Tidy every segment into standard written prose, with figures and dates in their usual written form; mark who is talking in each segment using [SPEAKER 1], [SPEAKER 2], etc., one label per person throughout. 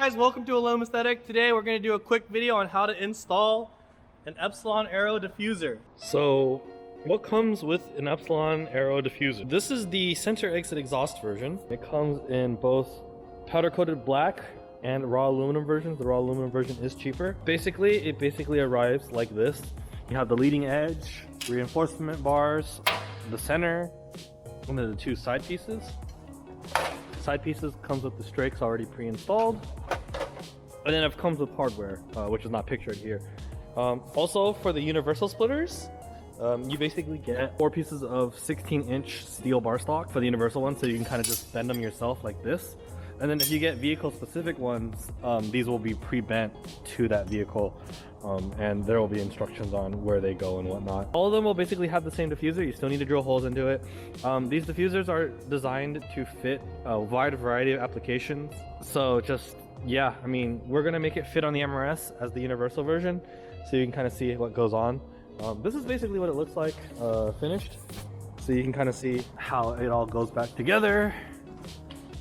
[SPEAKER 1] Guys, welcome to Illumaesthetic. Today we're going to do a quick video on how to install an Epsilon Aero diffuser. So what comes with an Epsilon Aero diffuser? This is the center exit exhaust version. It comes in both powder coated black and raw aluminum versions. The raw aluminum version is cheaper. It basically arrives like this. You have the leading edge, reinforcement bars, the center, and then the two side pieces. Side pieces comes with the strakes already pre-installed, and then it comes with hardware, which is not pictured here. Also, for the universal splitters, you basically get 4 pieces of 16-inch steel bar stock for the universal one, so you can kind of just bend them yourself like this. And then if you get vehicle-specific ones, these will be pre-bent to that vehicle, and there will be instructions on where they go and whatnot. All of them will basically have the same diffuser. You still need to drill holes into it. These diffusers are designed to fit a wide variety of applications. So just, yeah, I mean, we're gonna make it fit on the MRS as the universal version, so you can kind of see what goes on. This is basically what it looks like finished. So you can kind of see how it all goes back together.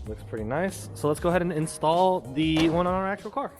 [SPEAKER 1] Looks pretty nice. So let's go ahead and install the one on our actual car.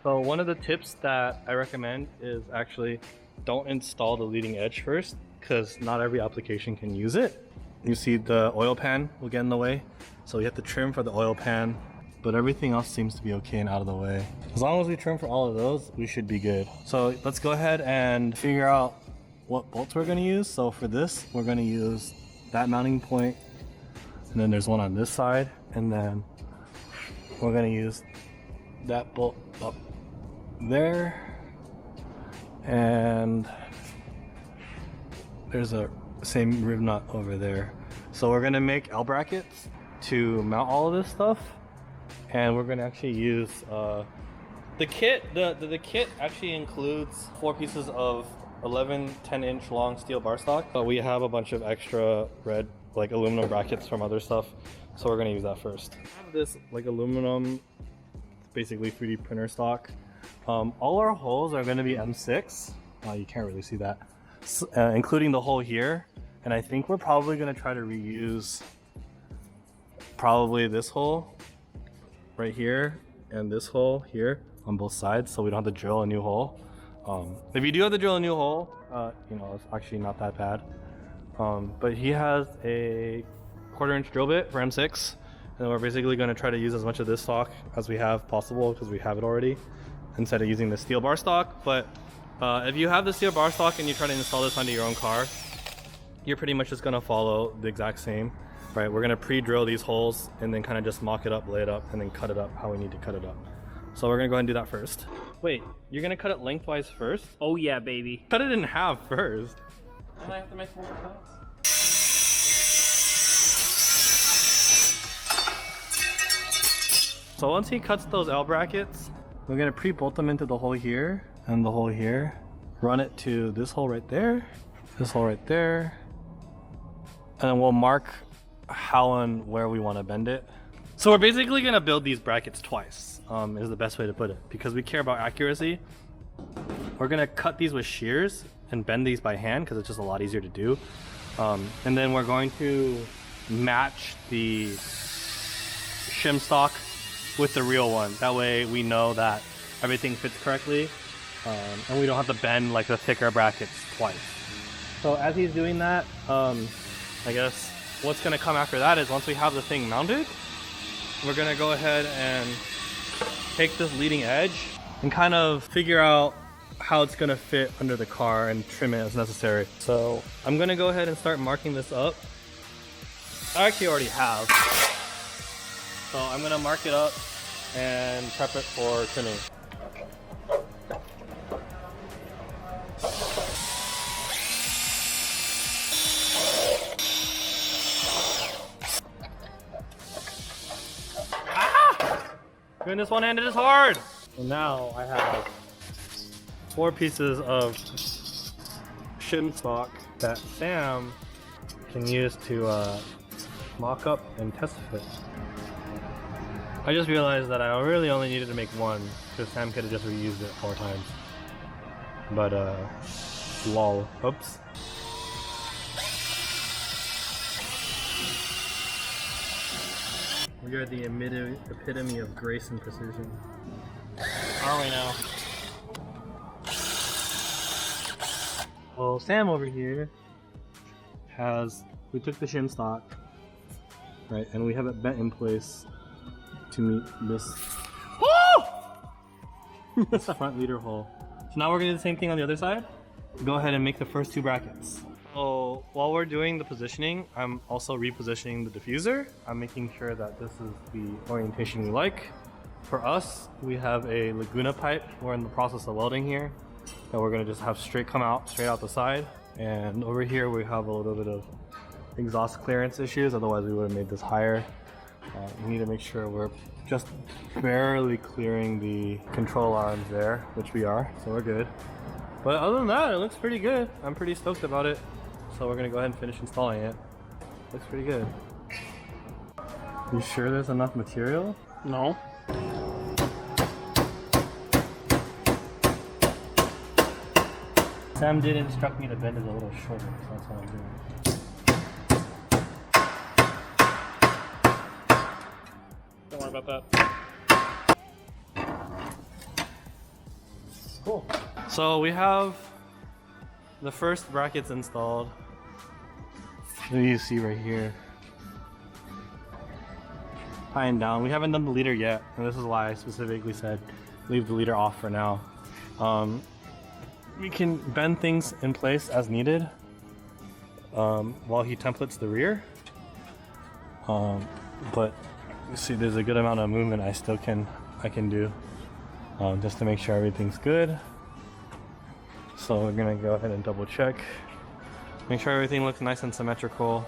[SPEAKER 1] So one of the tips that I recommend is actually don't install the leading edge first, because not every application can use it. You see the oil pan will get in the way, so you have to trim for the oil pan, but everything else seems to be okay and out of the way. As long as we trim for all of those, we should be good. So let's go ahead and figure out what bolts we're going to use. So for this, we're going to use that mounting point, and then there's one on this side, and then we're going to use that bolt up there, and there's a same rib nut over there. So we're gonna make L brackets to mount all of this stuff, and we're gonna actually use the kit. The kit actually includes 4 pieces of 11 10-inch long steel bar stock, but we have a bunch of extra red like aluminum brackets from other stuff, so we're gonna use that first. I have this like aluminum, basically 3D printer stock. All our holes are going to be M6. You can't really see that, including the hole here. And I think we're probably going to try to reuse probably this hole right here and this hole here on both sides, so we don't have to drill a new hole. If you do have to drill a new hole, you know, it's actually not that bad. But he has a 1/4-inch drill bit for M6. And we're basically going to try to use as much of this stock as we have possible, because we have it already, instead of using the steel bar stock. But if you have the steel bar stock and you try to install this onto your own car, you're pretty much just going to follow the exact same, right? We're going to pre-drill these holes and then kind of just mock it up, lay it up, and then cut it up how we need to cut it up. So we're going to go ahead and do that first. Wait, you're going to cut it lengthwise first?
[SPEAKER 2] Oh yeah, baby.
[SPEAKER 1] Cut it in half first. And I have to make 4 more cuts. So once he cuts those L brackets, we're gonna pre-bolt them into the hole here and the hole here. Run it to this hole right there, this hole right there, and then we'll mark how and where we want to bend it. So we're basically gonna build these brackets twice, is the best way to put it, because we care about accuracy. We're gonna cut these with shears and bend these by hand because it's just a lot easier to do. And then we're going to match the shim stock with the real one. That way we know that everything fits correctly, and we don't have to bend like the thicker brackets twice. So as he's doing that, I guess what's gonna come after that is once we have the thing mounted, we're gonna go ahead and take this leading edge and kind of figure out how it's gonna fit under the car and trim it as necessary. So I'm gonna go ahead and start marking this up. I actually already have. So I'm gonna mark it up and prep it for trimming. Ah! Doing this one-handed is hard. So now I have 4 pieces of shim stock that Sam can use to mock up and test fit. I just realized that I really only needed to make 1 because Sam could have just reused it 4 times. But lol. Oops. We are the epitome of grace and precision. Are we now? Well, Sam over here we took the shim stock, right, and we have it bent in place to meet this, this front leader hole. So now we're gonna do the same thing on the other side. Go ahead and make the first 2 brackets. So while we're doing the positioning, I'm also repositioning the diffuser. I'm making sure that this is the orientation we like. For us, we have a Laguna pipe. We're in the process of welding here that we're gonna just have come out straight out the side. And over here we have a little bit of exhaust clearance issues, otherwise we would have made this higher. We need to make sure we're just barely clearing the control arms there, which we are, so we're good. But other than that, it looks pretty good. I'm pretty stoked about it. So we're gonna go ahead and finish installing it. Looks pretty good. You sure there's enough material?
[SPEAKER 2] No.
[SPEAKER 1] Sam did instruct me to bend it a little shorter, so that's what I'm doing.
[SPEAKER 2] Don't worry about that.
[SPEAKER 1] Cool. So we have the first brackets installed. You see right here. High and down. We haven't done the leader yet, and this is why I specifically said leave the leader off for now. We can bend things in place as needed while he templates the rear. But you see there's a good amount of movement I can do just to make sure everything's good. So we're gonna go ahead and double check. Make sure everything looks nice and symmetrical.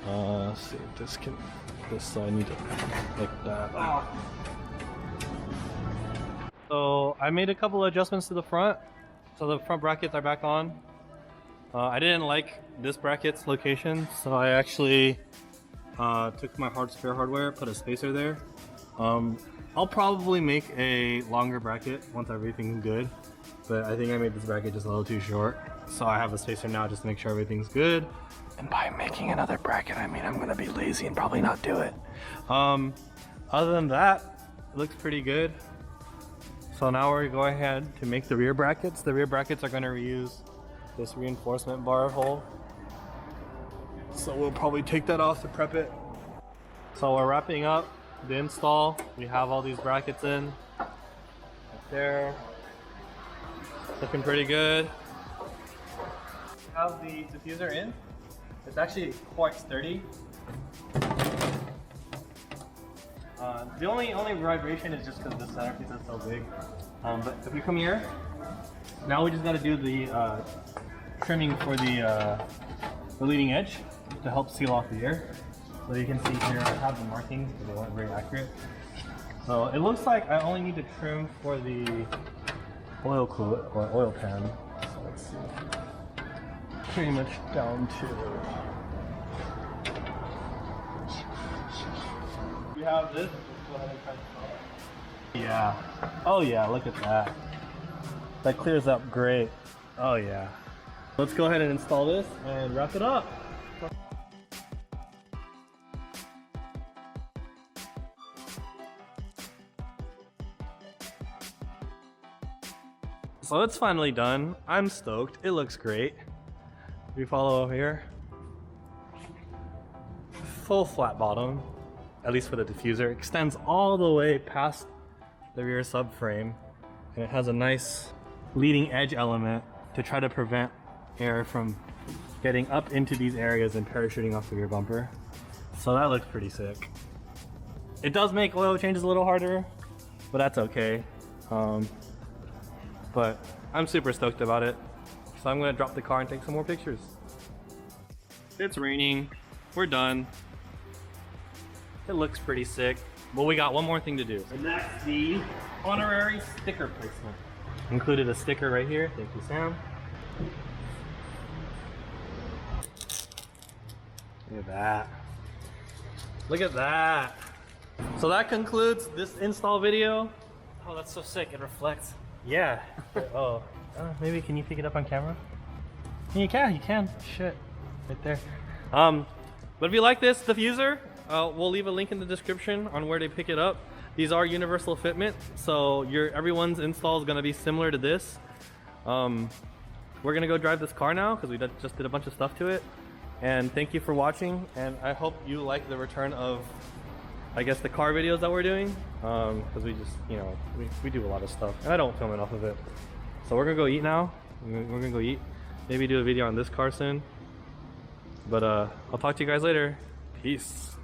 [SPEAKER 1] Let's see if this side needs it like that. So I made a couple of adjustments to the front. So the front brackets are back on. I didn't like this bracket's location, so I actually took my spare hardware, put a spacer there. I'll probably make a longer bracket once everything's good, but I think I made this bracket just a little too short. So I have a spacer now just to make sure everything's good. And by making another bracket, I mean I'm gonna be lazy and probably not do it. Other than that, it looks pretty good. So now we're going ahead to make the rear brackets. The rear brackets are gonna reuse this reinforcement bar hole. So we'll probably take that off to prep it. So we're wrapping up the install. We have all these brackets in. Right there. Looking pretty good. We have the diffuser in. It's actually quite sturdy. The only vibration is just because the centerpiece is so big. But if you come here, now we just got to do the trimming for the leading edge to help seal off the air. So you can see here I have the markings, but they weren't very accurate. So it looks like I only need to trim for the oil coolant or oil pan. So let's see. Pretty much down to. We have this. Let's go ahead and try to install it. Yeah. Oh yeah, look at that. That clears up great. Oh yeah. Let's go ahead and install this and wrap it up. So it's finally done. I'm stoked. It looks great. If you follow over here, full flat bottom, at least for the diffuser, extends all the way past the rear subframe, and it has a nice leading edge element to try to prevent air from getting up into these areas and parachuting off the rear bumper. So that looks pretty sick. It does make oil changes a little harder, but that's okay. But I'm super stoked about it. So I'm gonna drop the car and take some more pictures. It's raining, we're done. It looks pretty sick. But we got one more thing to do. And that's the honorary sticker placement. Included a sticker right here. Thank you, Sam. Look at that. Look at that. So that concludes this install video.
[SPEAKER 2] Oh, that's so sick. It reflects.
[SPEAKER 1] Yeah. Oh, maybe can you pick it up on camera? You can. Shit. Right there. But if you like this diffuser, we'll leave a link in the description on where to pick it up. These are universal fitment, so everyone's install is gonna be similar to this. We're gonna go drive this car now because we just did a bunch of stuff to it. And thank you for watching, and I hope you like the return of, I guess, the car videos that we're doing, because we just, you know, we do a lot of stuff, and I don't film enough of it. So we're gonna go eat now. We're gonna go eat. Maybe do a video on this car soon. But I'll talk to you guys later. Peace.